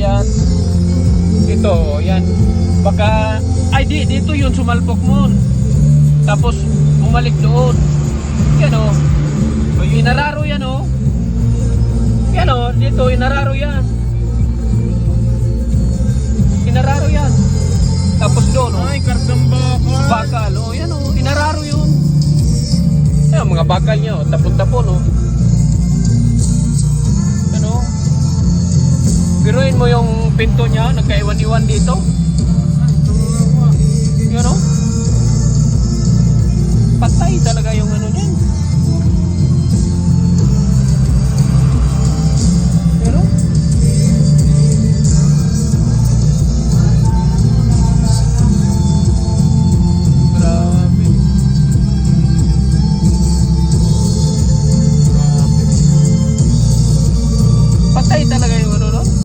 yan. Ito, yan. Baka, ay dito yun, sumalpok mo. Tapos, bumalik doon. Yan o. Inararo yan o. Yan o, dito, inararo yan. Inararo yan. Tapos doon o. Ay, kargang bakal. Bakal o, yan o, inararo yun. Yan, mga bakal niya o, tapon-tapon o. Yan o. Biruin mo yung pinto niya, nagkaiwan-iwan dito. Yan o. Patay talaga yung ano niyan.